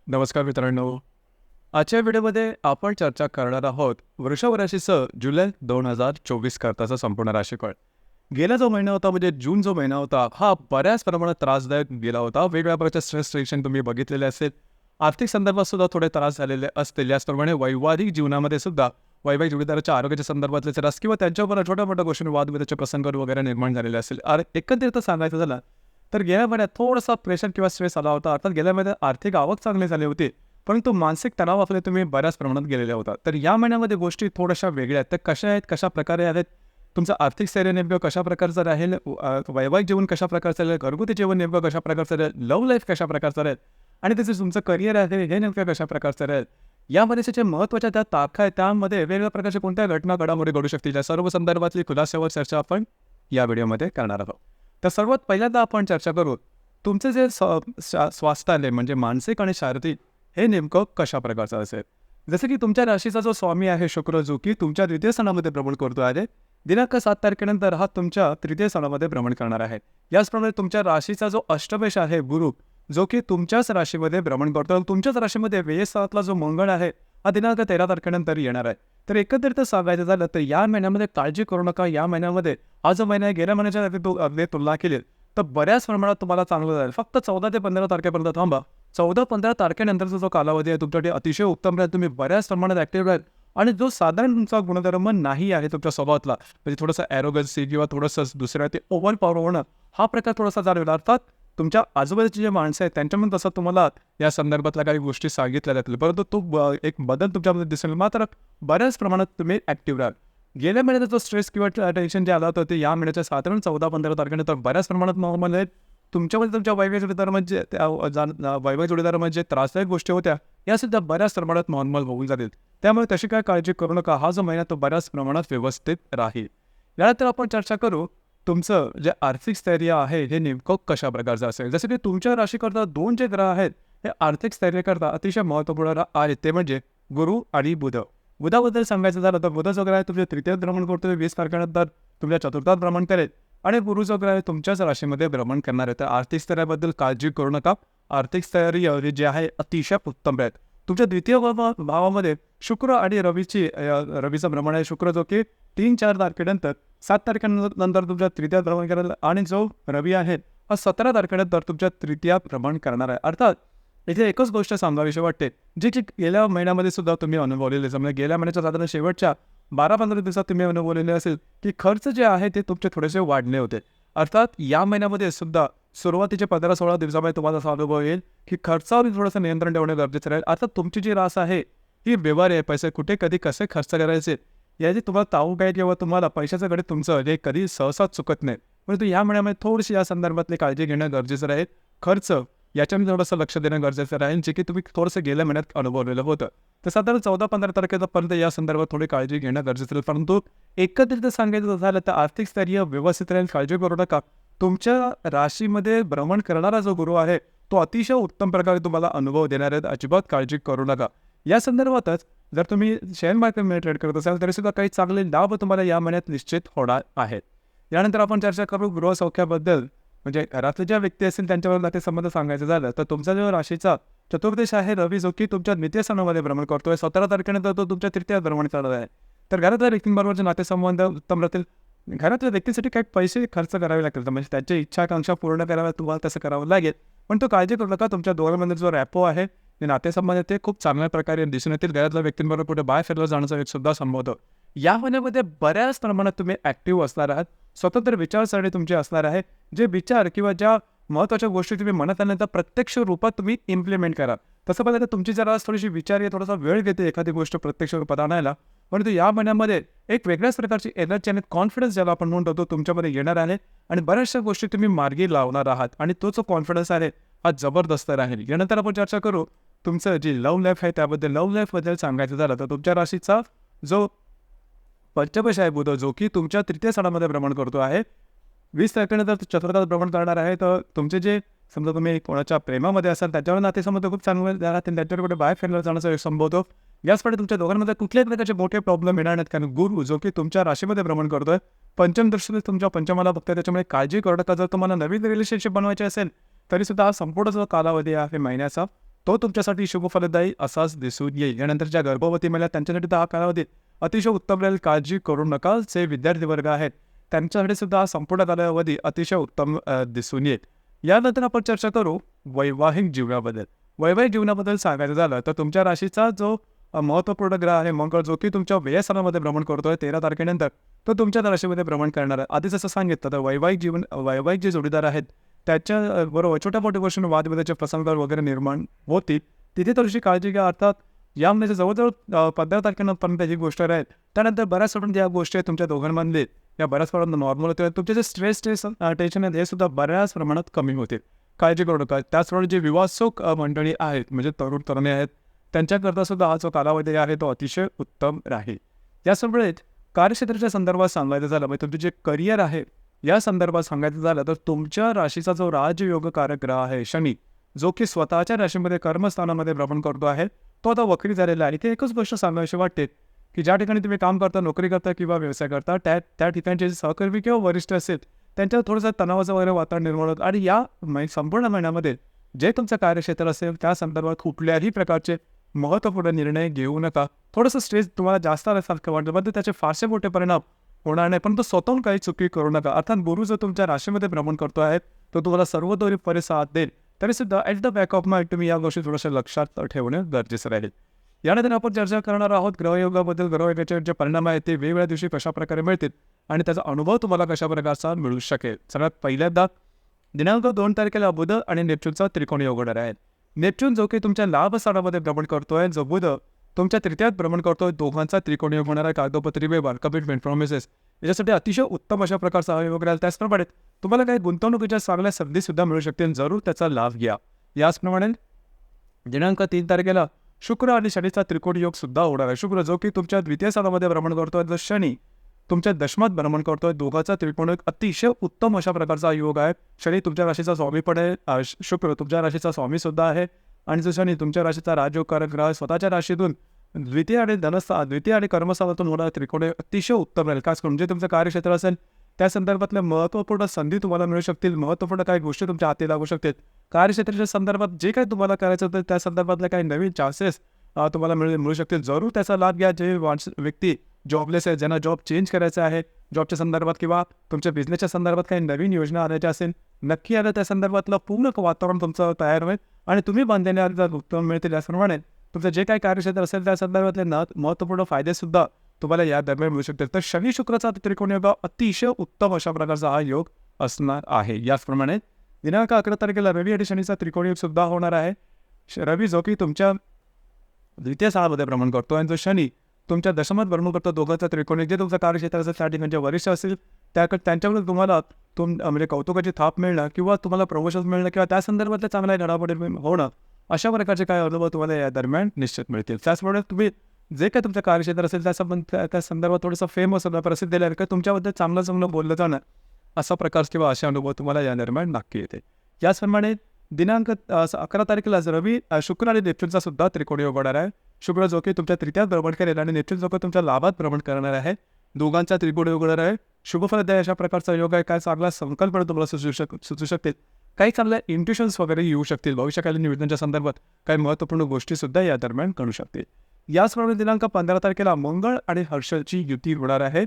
नमस्कार मित्रांनो. आजच्या व्हिडिओमध्ये आपण चर्चा करणार आहोत वृषभ राशीचं जुलै 2024 करताचा संपूर्ण राशीफळ. गेला जो महिना होता म्हणजे जून जो महिना होता हा बऱ्याच प्रमाणात त्रासदायक गेला होता. वेगवेगळ्या प्रकारचे स्ट्रेस रिएक्शन तुम्ही बघितलेले असेल. आर्थिक संदर्भात सुद्धा थोडे त्रास झालेले असतील. याचप्रमाणे वैवाहिक जीवनामध्ये सुद्धा वैवाहिक जोडीदाराच्या आरोग्याच्या संदर्भातले त्रास किंवा त्यांच्यावर छोट्या मोठ्या गोष्टी वादविवादाचे प्रसंग वगैरे निर्माण झालेले असेल. एकंदरीत सांगायचं झालं तर गेल्या महिन्यात थोडासा प्रेशर किंवा स्ट्रेस आला होता. अर्थात गेल्या महिन्यात आर्थिक आवक चांगली झाली होती, परंतु मानसिक तणाव आपले तुम्ही बऱ्याच प्रमाणात गेलेला होता. तर या महिन्यामध्ये गोष्टी थोड्याशा वेगळ्या आहेत. त्या कशा आहेत, कशा प्रकारे आहेत, तुमचं आर्थिक स्थैर्य नेमकं कशा प्रकारचं राहील, वैवाहिक जीवन कशा प्रकारचं राहील, घरगुती जीवन नेमकं कशा प्रकारचं राहील, लव्ह लाईफ कशा प्रकारचं राहील आणि त्याचं तुमचं करिअर आहे हे नेमकं कशा प्रकारचं राहील, यामध्ये जे महत्त्वाच्या त्या तारखा आहेत त्यामध्ये वेगवेगळ्या प्रकारच्या कोणत्या घटना घडामोडी घडू शकतील, या सर्व संदर्भातली खुलासावर चर्चा आपण या व्हिडिओमध्ये करणार आहोत. तर सर्वात पहिल्यांदा आपण चर्चा करू तुमचं जे स्वास्थ्य आहे म्हणजे मानसिक आणि शारीरिक हे नेमकं कशा प्रकारचं असेल. जसं की तुमच्या राशीचा जो स्वामी आहे शुक्र, जो की तुमच्या तृतीय स्थानामध्ये भ्रमण करतो आहे, दिनांक 7 तारखेनंतर हा तुमच्या तृतीय स्थानामध्ये भ्रमण करणार आहे. याचप्रमाणे तुमच्या राशीचा जो अष्टमेश आहे गुरु, जो की तुमच्याच राशीमध्ये भ्रमण करतो. तुमच्याच राशीमध्ये व्ययस्थानातला जो मंगळ आहे हा दिनांक 13 तारखेनंतर येणार आहे. तर एकंदरीत सांगायचं झालं तर या महिन्यामध्ये काळजी करू नका. या महिन्यामध्ये हा जो महिना आहे गेल्या महिन्याच्या तुलना केली तर बऱ्याच प्रमाणात तुम्हाला चांगलं जाईल. फक्त 14 ते 15 तारखेपर्यंत थांबा. 14-15 तारखेनंतरचा जो कालावधी आहे तुमच्यासाठी अतिशय उत्तम राहील. तुम्ही बऱ्याच प्रमाणात ॲक्टिव्ह राहील आणि जो साधारण तुमचा गुणधर्म नाही आहे तुमच्या स्वभावातला, म्हणजे थोडंसं ॲरोगन्सी किंवा थोडंसं दुसऱ्या ते ओव्हर पॉवर होणं, हा प्रकार थोडासा जाणवेल. अर्थात तुमच्या आजूबाजूची जे माणसं आहेत त्यांच्यामध्ये तसं तुम्हाला या संदर्भातल्या काही गोष्टी सांगितल्या जातील, परंतु तो एक बदल तुमच्यामध्ये दिसेल. मात्र बऱ्याच प्रमाणात तुम्ही ॲक्टिव्ह राहाल. गेल्या महिन्याचा जो स्ट्रेस किंवा टेन्शन जे आलं होतं ते या महिन्याच्या साधारण 14-15 तारखेनंतर बऱ्याच प्रमाणात नॉर्मल आहेत. तुमच्यामध्ये तुमच्या वैवाहिक जोडीदारामध्ये त्रासदायक गोष्टी होत्या यासुद्धा बऱ्याच प्रमाणात नॉर्मल होऊन जातील. त्यामुळे तशी काय काळजी करू नका. हा जो महिना तो बऱ्याच प्रमाणात व्यवस्थित राहील. यानंतर आपण चर्चा करू तुमचं जे आर्थिक स्थैर्य आहे हे नेमकं कशा प्रकारचं असेल. जसं की तुमच्या राशीकरता 2 जे ग्रह आहेत हे आर्थिक स्थैर्याकरता अतिशय महत्त्वपूर्ण आहेत, ते म्हणजे गुरु आणि बुध. बुधाबद्दल सांगायचं झालं तर बुध जो ग्रह आहे तुमच्या तृतीयात भ्रमण करतोय, 20 तारखेनंतर तुमच्या चतुर्थात भ्रमण करेल आणि गुरु जो ग्रह आहे तुमच्याच राशीमध्ये भ्रमण करणार आहे. तर आर्थिक स्थैर्याबद्दल काळजी करू नका. आर्थिक स्थैर्य जे आहे अतिशय उत्तम आहे. तुमच्या द्वितीय भावामध्ये शुक्र आणि रवीचं भ्रमण आहे. शुक्र जो की 3-4 तारखेनंतर 7 तारखेनंतर तुमच्या तृतीयात भ्रमण करेल आणि जो रवी आहे हा 17 तारखेनंतर तुमच्या तृतीयात भ्रमण करणार आहे. अर्थात इथे एकच गोष्ट सांगावीशी वाटते जी की गेल्या महिन्यामध्ये सुद्धा तुम्ही अनुभवलेले, म्हणजे गेल्या महिन्याच्या साधारण शेवटच्या 12-15 दिवसात तुम्ही अनुभवलेले असेल की खर्च जे आहे ते तुमचे थोडेसे वाढले होते. अर्थात या महिन्यामध्ये सुद्धा सुरुवातीचे 15-16 दिवसामध्ये तुम्हाला असा अनुभव येईल की खर्चावर थोडंसं नियंत्रण ठेवणं गरजेचं राहील. अर्थात तुमची जी रास आहे ही व्यवहार आहे, पैसे कुठे कधी कसे खर्च करायचे याची तुम्हाला ताऊक आहे किंवा तुम्हाला पैशाचं गणित तुमचं हे कधी सहसा चुकत नाही. परंतु या महिन्यामध्ये थोडीशी या संदर्भातली काळजी घेणं गरजेचं राहील. खर्च याच्यामध्ये थोडंसं लक्ष देणं गरजेचं राहील, जे की तुम्ही थोडंसं गेल्या महिन्यात अनुभवलेलं होतं. तर साधारण 14-15 तारखेपर्यंत या संदर्भात थोडी काळजी घेणं गरजेचं राहील. परंतु एकत्रित सांगायचं झालं तर आर्थिक स्थैर्य व्यवस्थित राहील. काळजी करू नका. तुमच्या राशीमध्ये भ्रमण करणारा जो गुरु आहे तो अतिशय उत्तम प्रकारे तुम्हाला अनुभव देणार आहे. अजिबात काळजी करू नका. या संदर्भातच जर तुम्ही शेअर मार्केटमध्ये ट्रेड करत असाल तरी सुद्धा काही चांगले लाभ तुम्हाला या महिन्यात निश्चित होणार आहेत. यानंतर आपण चर्चा करू गृहसौख्याबद्दल, म्हणजे घरातले ज्या व्यक्ती असतील त्यांच्यावर नातेसंबंध सांगायचं झालं तर तुमचा जो राशीचा चतुर्दश आहे रवी, जो की तुमच्या द्वितीय स्थानामध्ये भ्रमण करतोय. 17 तारखेनंतर तो तुमच्या तृतीयात भ्रमण करणार आहे. तर घरातल्या व्यक्तींबरोबरचे नातेसंबंध उत्तम राहतील. घरातल्या व्यक्तीसाठी काही पैसे खर्च करावे लागतील, म्हणजे त्याच्या इच्छा आकांक्षा पूर्ण कराव्या तुम्हाला तसं करावं लागेल. पण तो काळजी करू नका. तुमच्या दोघांमध्ये जो रॅपो आहे ते नातेसंबंध ते खूप चांगल्या प्रकारे दिसून येतील. घरातल्या व्यक्तींबरोबर कुठे बाहेर फिरला जाण्याचा एक सुद्धा संभवतो. या महिन्यामध्ये बऱ्याच प्रमाणात तुम्ही ॲक्टिव्ह असणार आहात. स्वतंत्र विचारसरणी तुमची असणार आहे. जे विचार किंवा ज्या महत्त्वाच्या गोष्टी तुम्ही मनात आणल्या त्या प्रत्यक्ष रूपात तुम्ही इम्प्लिमेंट करा. तसं पाहिलं तर तुमची जरा थोडीशी विचार आहे, थोडासा वेळ घेते एखादी गोष्ट प्रत्यक्ष रूपात आणायला. परंतु या महिन्यामध्ये एक वेगळ्याच प्रकारची एनर्जी आणि कॉन्फिडन्स ज्याला आपण म्हणतो तो तुमच्यामध्ये येणार आहे आणि बऱ्याचशा गोष्टी तुम्ही मार्गी लावणार आहात आणि तो जो कॉन्फिडन्स आहे हा जबरदस्त राहील. यानंतर आपण चर्चा करू तुमचं जे लव्ह लाईफ आहे त्याबद्दल. लव्ह लाईफबद्दल सांगायचं झालं तर तुमच्या राशीचा जो पंचमेश आहे बुध, जो की तुमच्या तृतीय स्थानामध्ये भ्रमण करतो आहे, 20 तारखेनंतर चतुर्थात भ्रमण करणार आहे. तर तुमचे जे समजा तुम्ही कोणाच्या प्रेमामध्ये असाल त्याच्यावर नातेसंबंध खूप चांगले राहतील. त्याच्यावर कुठे बाहेर फिरला जाण्याचा एक संभवतो. याचप्रमाणे तुमच्या दोघांमध्ये कुठल्याही प्रकारचे मोठे प्रॉब्लेम येणार नाहीत, कारण गुरु जो की तुमच्या राशीमध्ये भ्रमण करतोय, पंचम दृष्टीने तुमच्या पंचमाला बघतोय. त्याच्यामुळे काळजी करू नका. जर तुम्हाला नवीन रिलेशनशिप बनवायचे असेल तरी सुद्धा हा संपूर्ण जो कालावधी आहे महिन्याचा तो तुमच्यासाठी शुभफलदायी असाच दिसून येईल. यानंतर ज्या गर्भवती महिला त्यांच्यासाठी तर हा कालावधी अतिशय उत्तम राहील, काळजी करू नका. जे विद्यार्थी वर्ग आहेत त्यांच्यासाठी सुद्धा हा संपूर्ण कालावधी अतिशय उत्तम दिसून येईल. यानंतर आपण चर्चा करू वैवाहिक जीवनाबद्दल. वैवाहिक जीवनाबद्दल सांगायचं झालं तर तुमच्या राशीचा जो महत्त्वपूर्ण ग्रह आहे मंगळ, जो की तुमच्या व्ययस्थानामध्ये भ्रमण करतोय 13 तारखेनंतर, तो तुमच्या राशीमध्ये भ्रमण करणार आहे. आधीच असं सांगितलं तर वैवाहिक जे जोडीदार आहेत त्याच्या बरोबर छोट्या मोठ्या गोष्टींना वादविवादाचे प्रसंग वगैरे निर्माण होतील. तिथे थोडीशी काळजी घ्या. अर्थात या महिन्याच्या जवळजवळ 15 तारखेपर्यंत ही गोष्ट राहील. त्यानंतर बऱ्याच सोडून ज्या गोष्टी आहेत तुमच्या दोघांमधले या बऱ्याच प्रमाणात नॉर्मल होतील. तुमचे जे स्ट्रेस टेन्शन आहेत हे सुद्धा बऱ्याच प्रमाणात कमी होतील. काळजी करू नका. त्याचप्रमाणे जे विवासोक मंडळी आहेत म्हणजे तरुण तरुणी आहेत त्यांच्याकरता सुद्धा हा जो कालावधी आहे तो अतिशय उत्तम राहील. यासोबत कार्यक्षेत्राच्या संदर्भात सांगायचं झालं म्हणजे तुमचे जे करिअर आहे या संदर्भात सांगायचं झालं तर तुमच्या राशीचा जो राजयोगकारक ग्रह आहे शनी, जो की स्वतःच्या राशीमध्ये कर्मस्थानामध्ये भ्रमण करतो आहे, तो आता वक्री झालेला आहे. इथे एकच गोष्ट सांगायची वाटते की ज्या ठिकाणी तुम्ही काम करता, नोकरी करता किंवा व्यवसाय करता त्या ठिकाणचे सहकर्मी किंवा वरिष्ठ असेल त्यांच्यावर थोडंसं तणावाचं वगैरे वातावरण निर्माण होतं. आणि या संपूर्ण महिन्यामध्ये जे तुमचं कार्यक्षेत्र असेल त्या संदर्भात कुठल्याही प्रकारचे महत्त्वपूर्ण निर्णय घेऊ नका. थोडंसं स्ट्रेस तुम्हाला जास्त आल्यासारखं वाटतं पण त्याचे फारसे मोठे परिणाम होणार नाही, परंतु स्वतःहून काही चुकी करू नका. अर्थात गुरु जर तुमच्या राशीमध्ये भ्रमण करतो आहे तो तुम्हाला सर्वतोपरी साथ देईल, तरीसुद्धा at the back of mind तुम्ही या गोष्टी थोड्याशा लक्षात ठेवणं गरजेचं राहील. यानंतर आपण चर्चा करणार आहोत ग्रहयोगाबद्दल. ग्रहयोगाचे जे परिणाम आहेत ते वेगवेगळ्या दिवशी कशाप्रकारे मिळतील आणि त्याचा अनुभव तुम्हाला कशा प्रकारचा मिळू शकेल. सगळ्यात पहिल्यांदा दिनांक 2 तारखेला बुध आणि नेपच्यूनचा त्रिकोणी योग होणार आहे. नेपच्यून जो की तुमच्या लाभस्थानामध्ये भ्रमण करतोय, जो बुध तुमच्या तृतीयात भ्रमण करतोय, दोघांचा त्रिकोणी योग होणार आहे. कागदोपत्री व्यवहार, कमिटमेंट, प्रॉमिसेस याच्यासाठी अतिशय उत्तम अशा प्रकारचा हा योग राहील. त्याचप्रमाणे तुम्हाला काही गुंतवणुकीच्या चांगल्या संधीसुद्धा मिळू शकतील, जरूर त्याचा लाभ घ्या. याचप्रमाणे दिनांक 3 तारखेला शुक्र आणि शनीचा त्रिकोणी योग सुद्धा होणार आहे. शुक्र जो की तुमच्या द्वितीय स्थानामध्ये भ्रमण करतोय, तर शनी तुमच्या दशमात भ्रमण करतोय, दोघांचा त्रिकोणी योग अतिशय उत्तम अशा प्रकारचा योग आहे. शनी तुमच्या राशीचा स्वामी पण आहे, शुक्र तुमच्या राशीचा स्वामी सुद्धा आहे आणि जो शनी तुमच्या राशीचा राजयोगकारक ग्रह स्वतःच्या राशीतून द्वितीय आणि कर्मस्थानातून होणारा त्रिकोणी अतिशय उत्तम राहील. खास करून जे तुमचं कार्यक्षेत्र असेल त्या संदर्भातल्या महत्त्वपूर्ण संधी तुम्हाला मिळू शकतील, महत्त्वपूर्ण काही गोष्टी तुमच्या हाती लागू शकतील. कार्यक्षेत्राच्या संदर्भात जे काही तुम्हाला करायचं होतं त्या संदर्भातले काही नवीन चान्सेस तुम्हाला मिळू शकतील, जरूर त्याचा लाभ घ्या. जे व्यक्ती जॉबलेस आहे, ज्यांना जॉब चेंज करायचा आहे जॉबच्या संदर्भात किंवा तुमच्या बिझनेसच्या संदर्भात काही नवीन योजना आणायच्या असेल, नक्की आलं त्या संदर्भातलं पूर्ण वातावरण तुमचं तयार होईल आणि तुम्ही बांधलेल्या जर उत्तम मिळतील. याप्रमाणे तुमचं जे काही कार्यक्षेत्र असेल त्या संदर्भातले महत्त्वपूर्ण फायदेसुद्धा तुम्हाला या दरम्यान मिळू शकतील. तर शनी शुक्राचा त्रिकोणी योग अतिशय उत्तम अशा प्रकारचा हा योग असणार आहे. याचप्रमाणे दिनांक 11 तारखेला रवी आणि शनीचा त्रिकोणी योग सुद्धा होणार आहे. रवी जो की तुमच्या द्वितीय स्थानामध्ये भ्रमण करतो आणि जो शनी तुमच्या दशमात भ्रमण करतो, दोघांचा त्रिकोणी जे तुमचं कार्यक्षेत्र असेल त्या ठिकाणचे वरिष्ठ असेल त्यांच्याकडून तुम्हाला म्हणजे कौतुकाची थाप मिळणं किंवा तुम्हाला प्रमोशन मिळणं किंवा त्या संदर्भातल्या चांगल्या घडामोडी होणं अशा प्रकारचे काही अनुभव तुम्हाला या दरम्यान निश्चित मिळतील. त्याचप्रमाणे तुम्ही जे काही तुमचं कार्यक्षेत्र असेल त्या संदर्भात थोडंसं फेमस होणं, प्रसिद्ध झालं किंवा तुमच्याबद्दल चांगलं बोललं जाणं असा प्रकार किंवा असे अनुभव तुम्हाला या दरम्यान नक्की येते. याचप्रमाणे दिनांक 11 तारखेला रवी शुक्र आणि नेपच्यूनचा सुद्धा त्रिकोणी योग होणार आहे. शुक्र जो की तुमच्या तृतीयात भ्रमण करेल आणि नेपच्यून जो की तुमच्या लाभात भ्रमण करणार आहे, दोघांचा त्रिकोणी योग होणार आहे. शुभफलदायी अशा प्रकारचा योग आहे. काय चांगला संकल्पना तुम्हाला सुचू शकतील, काही चांगल्या इंट्युशन्स वगैरे येऊ शकतील, भविष्यकालीन नियोजनाच्या संदर्भात काही महत्त्वपूर्ण गोष्टीसुद्धा या दरम्यान करू शकतील. याचप्रमाणे दिनांक 15 तारखेला मंगळ आणि हर्षलची युती होणार आहे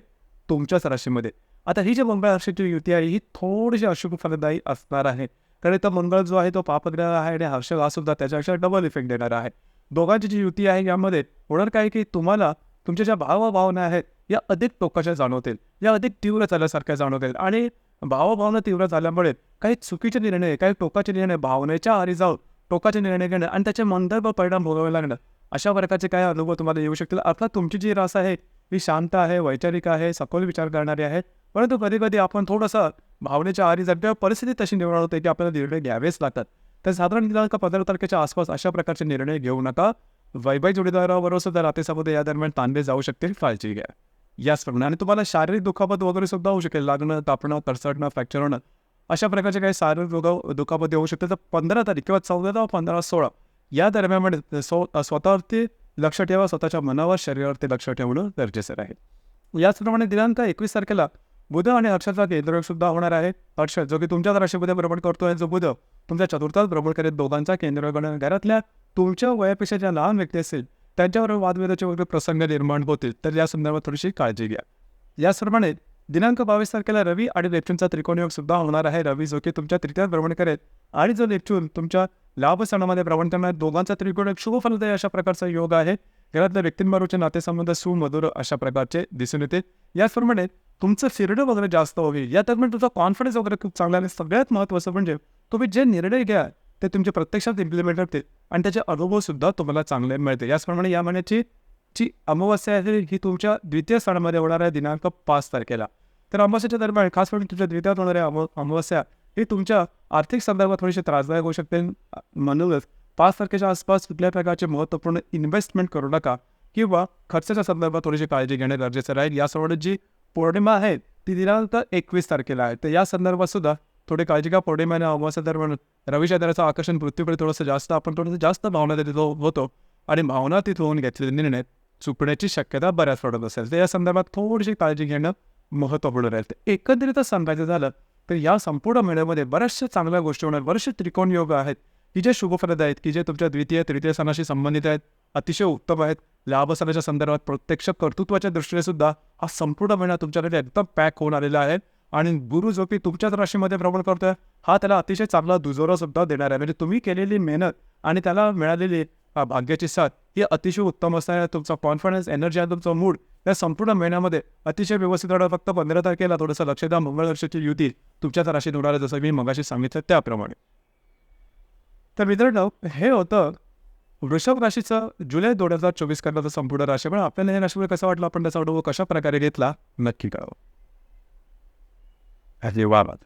तुमच्याच राशीमध्ये. आता ही जी मंगळ हर्षलची युती आहे ही थोडीशी अशुभ फलदायी असणार आहे, कारण तर मंगळ जो आहे तो पापग्रह आहे आणि हर्षल हा सुद्धा त्याच्यापेक्षा डबल इफेक्ट देणार आहे. दोघांची जी युती आहे यामध्ये होणार काय की तुम्हाला तुमच्या ज्या भावभावना आहेत या अधिक टोकाच्या जाणवतील, या अधिक तीव्र झाल्यासारख्या जाणवतील आणि भावभावना तीव्र झाल्यामुळे काही चुकीचे निर्णय, काही टोकाचे निर्णय, भावनेच्या आहारी जाऊन टोकाचे निर्णय घेणं आणि त्याचे मंदर्भ परिणाम भोगावे लागणं अशा प्रकारचे काही अनुभव तुम्हाला येऊ शकतील. अर्थात तुमची जी रास आहे ही शांत आहे, वैचारिक आहे, सखोल विचार करणारी आहे, परंतु कधी कधी आपण थोडंसं भावनेच्या आहारी जातो किंवा परिस्थिती तशी निर्माण होते की आपल्याला निर्णय घ्यावेच लागतात. तर साधारण दिनांक 15 तारखेच्या आसपास अशा प्रकारचे निर्णय घेऊ नका. वैवाहिक जोडीदाराबरोबर सुद्धा नातेसंबंध या दरम्यान ताणले जाऊ शकतील, काळजी घ्या. याचप्रमाणे आणि तुम्हाला शारीरिक दुखापत वगैरे सुद्धा होऊ शकेल, लागणं, तापणं, तरसडणं, फ्रॅक्चर होणं अशा प्रकारचे काही शारीरिक दुखापती होऊ शकते. तर 15 तारीख किंवा 14 15 16 या दरम्यानमध्ये स्वतःवरती लक्ष ठेवा, स्वतःच्या मनावर शरीरावरती लक्ष ठेवणं गरजेचं आहे. याचप्रमाणे दिनांक 21 तारखेला बुध आणि हर्षाचा केंद्रयोग सुद्धा होणार आहे. हर्ष जो की तुमच्याच राशीमध्ये भ्रमण करतोय, जो बुध तुमच्या चतुर्थात भ्रमण करेल, दोघांचा केंद्रयोग होणार. घरातल्या तुमच्या वयापेक्षा ज्या लहान व्यक्ती असतील त्यांच्यावर वादविवादाचे वगैरे प्रसंग निर्माण होतील, तर या संदर्भात थोडीशी काळजी घ्या. याचप्रमाणे दिनांक 22 तारखेला रवी आणि नेपच्यूनचा त्रिकोणयोग सुद्धा होणार आहे. रवी जो की तुमच्या तृतीयात भ्रमण करेल आणि जो नेपच्यून तुमच्या लाभ सणामध्ये भ्रमण करणार, दोघांचा त्रिकोणयोग शुभ फलदायी अशा प्रकारचा योग आहे. घरातल्या व्यक्तींबरोबरचे नातेसंबंध सुमधुर अशा प्रकारचे दिसून येतील. याचप्रमाणे तुमचं फिरणं वगैरे जास्त होईल. या दरम्यान तुमचा कॉन्फिडन्स वगैरे खूप चांगला आहे. सगळ्यात महत्त्वाचं म्हणजे तुम्ही जे निर्णय घ्या ते तुमच्या प्रत्यक्षात इम्प्लिमेंट करतील आणि त्याचे अनुभवसुद्धा तुम्हाला चांगले मिळते. याचप्रमाणे या महिन्याची जी अमावस्या आहे ही तुमच्या द्वितीय स्थानामध्ये होणार आहे दिनांक 5 तारखेला. तर अमावस्याच्या दरम्यान खास करून तुमच्या द्वितीयात होणाऱ्या अमावस्या ही तुमच्या आर्थिक संदर्भात थोडीशी त्रासदायक होऊ शकते. म्हणूनच 5 तारखेच्या आसपास कुठल्या प्रकारचे महत्त्वपूर्ण इन्व्हेस्टमेंट करू नका किंवा खर्चाच्या संदर्भात थोडीशी काळजी घेणे गरजेचं राहील. यासोबत जी पौर्णिमा आहे ती दिनांक 21 तारखेला आहे, तर या संदर्भात सुद्धा थोडी काळजी घ्या. पौर्णिमा आणि अमावस्या दरम्यान रविचंद्राचं आकर्षण पृथ्वीकडे थोडंसं जास्त, आपण थोडंसं जास्त भावना होतो आणि भावना होऊन घेतलेले निर्णय चुकण्याची शक्यता बऱ्याच पडत असेल, तर या संदर्भात थोडीशी काळजी घेणं महत्त्वपूर्ण राहील. तर एकंदरीतच सांगायचं झालं तर या संपूर्ण महिन्यामध्ये बऱ्याचशा चांगल्या गोष्टी होणार. बरेचसे त्रिकोण योग आहेत की जे शुभफलद आहेत, की जे तुमच्या द्वितीय तृतीय स्थानाशी संबंधित आहेत, अतिशय उत्तम आहेत. लाभस्थानाच्या संदर्भात प्रत्यक्ष कर्तृत्वाच्या दृष्टीने सुद्धा हा संपूर्ण महिना तुमच्याकडे एकदम पॅक होऊन आलेला आहे. आणि गुरु जो की तुमच्याच राशीमध्ये भ्रमण करतोय, हा त्याला अतिशय चांगला दुजोरा सुद्धा देणार आहे. म्हणजे तुम्ही केलेली मेहनत आणि त्याला मिळालेली भाग्याची साथ ही अतिशय उत्तम असणार आहे. तुमचा कॉन्फिडन्स, एनर्जी आणि तुमचा मूड या संपूर्ण महिन्यामध्ये अतिशय व्यवस्थित राहणार. फक्त 15 तारखेला थोडंसं लक्ष द्या, मंगळ वर्षाची युती तुमच्याच राशीत होणार आहे, जसं मी मगाशी सांगितलं त्याप्रमाणे. तर मित्रांनो, हे होतं वृषभ राशीचं जुलै 2024 करण्याचं संपूर्ण राशीफळ. आपल्याला हे राशीफळ कसं वाटलं, आपण त्याचा अनुभव कशा प्रकारे घेतला, नक्की कळवा. धन्यवाद.